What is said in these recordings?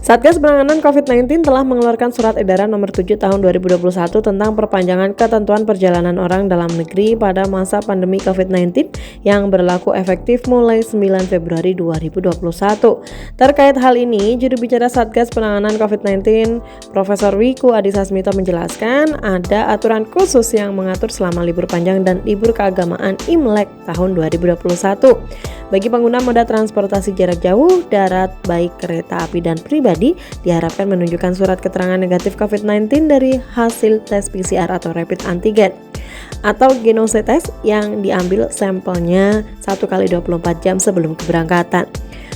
Satgas Penanganan COVID-19 telah mengeluarkan Surat Edaran Nomor 7 Tahun 2021 tentang perpanjangan ketentuan perjalanan orang dalam negeri pada masa pandemi COVID-19 yang berlaku efektif mulai 9 Februari 2021. Terkait hal ini, juru bicara Satgas Penanganan COVID-19, Profesor Wiku Adhisa Smito menjelaskan ada aturan khusus yang mengatur selama libur panjang dan libur keagamaan Imlek tahun 2021. Bagi pengguna moda transportasi jarak jauh, darat, baik kereta api dan pribadi, diharapkan menunjukkan surat keterangan negatif COVID-19 dari hasil tes PCR atau rapid antigen atau genose test yang diambil sampelnya 1x24 jam sebelum keberangkatan.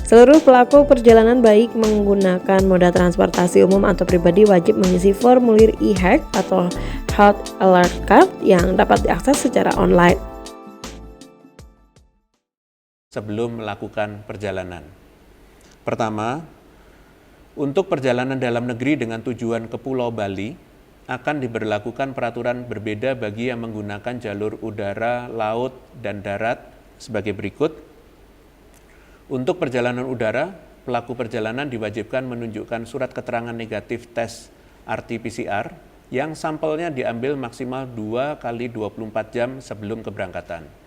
Seluruh pelaku perjalanan baik menggunakan moda transportasi umum atau pribadi wajib mengisi formulir e-hack atau Health Alert Card yang dapat diakses secara online sebelum melakukan perjalanan. Pertama, untuk perjalanan dalam negeri dengan tujuan ke Pulau Bali akan diberlakukan peraturan berbeda bagi yang menggunakan jalur udara, laut, dan darat sebagai berikut. Untuk perjalanan udara, pelaku perjalanan diwajibkan menunjukkan surat keterangan negatif tes RT-PCR yang sampelnya diambil maksimal 2x24 jam sebelum keberangkatan.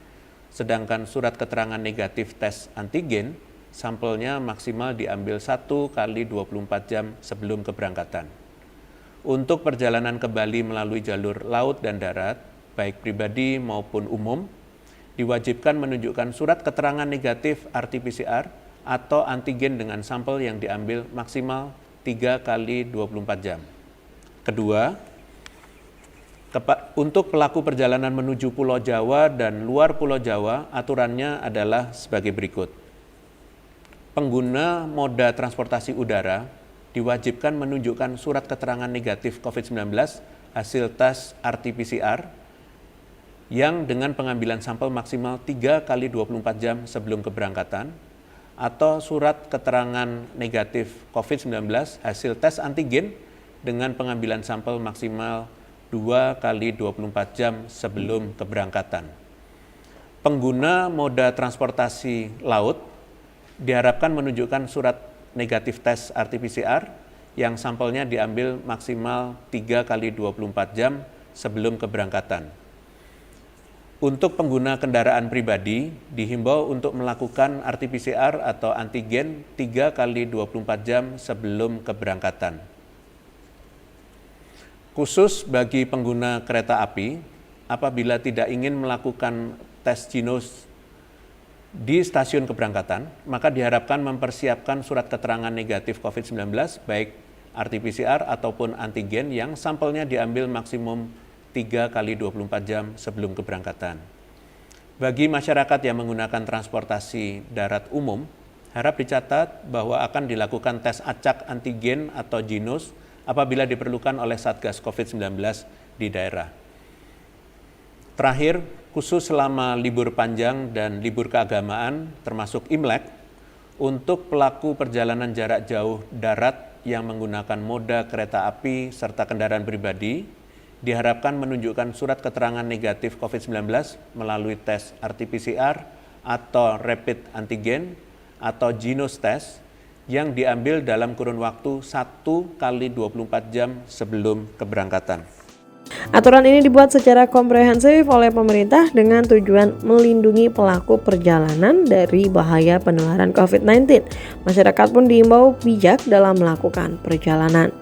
Sedangkan surat keterangan negatif tes antigen, sampelnya maksimal diambil 1x24 jam sebelum keberangkatan. Untuk perjalanan ke Bali melalui jalur laut dan darat, baik pribadi maupun umum, diwajibkan menunjukkan surat keterangan negatif RT-PCR atau antigen dengan sampel yang diambil maksimal 3x24 jam. Kedua, untuk pelaku perjalanan menuju Pulau Jawa dan luar Pulau Jawa, aturannya adalah sebagai berikut. Pengguna moda transportasi udara diwajibkan menunjukkan surat keterangan negatif COVID-19 hasil tes RT-PCR yang dengan pengambilan sampel maksimal 3x24 jam sebelum keberangkatan atau surat keterangan negatif COVID-19 hasil tes antigen dengan pengambilan sampel maksimal 2x24 jam sebelum keberangkatan. Pengguna moda transportasi laut diharapkan menunjukkan surat negatif tes RT-PCR yang sampelnya diambil maksimal 3x24 jam sebelum keberangkatan. Untuk pengguna kendaraan pribadi, dihimbau untuk melakukan RT-PCR atau antigen 3x24 jam sebelum keberangkatan. Khusus bagi pengguna kereta api, apabila tidak ingin melakukan tes ginos di stasiun keberangkatan, maka diharapkan mempersiapkan surat keterangan negatif COVID-19, baik RT-PCR ataupun antigen yang sampelnya diambil maksimum 3x24 jam sebelum keberangkatan. Bagi masyarakat yang menggunakan transportasi darat umum, harap dicatat bahwa akan dilakukan tes acak antigen atau ginos apabila diperlukan oleh Satgas COVID-19 di daerah. Terakhir, khusus selama libur panjang dan libur keagamaan termasuk Imlek, untuk pelaku perjalanan jarak jauh darat yang menggunakan moda kereta api serta kendaraan pribadi, diharapkan menunjukkan surat keterangan negatif COVID-19 melalui tes RT-PCR atau rapid antigen atau genose test yang diambil dalam kurun waktu 1x24 jam sebelum keberangkatan. Aturan ini dibuat secara komprehensif oleh pemerintah dengan tujuan melindungi pelaku perjalanan dari bahaya penularan COVID-19. Masyarakat pun diimbau bijak dalam melakukan perjalanan.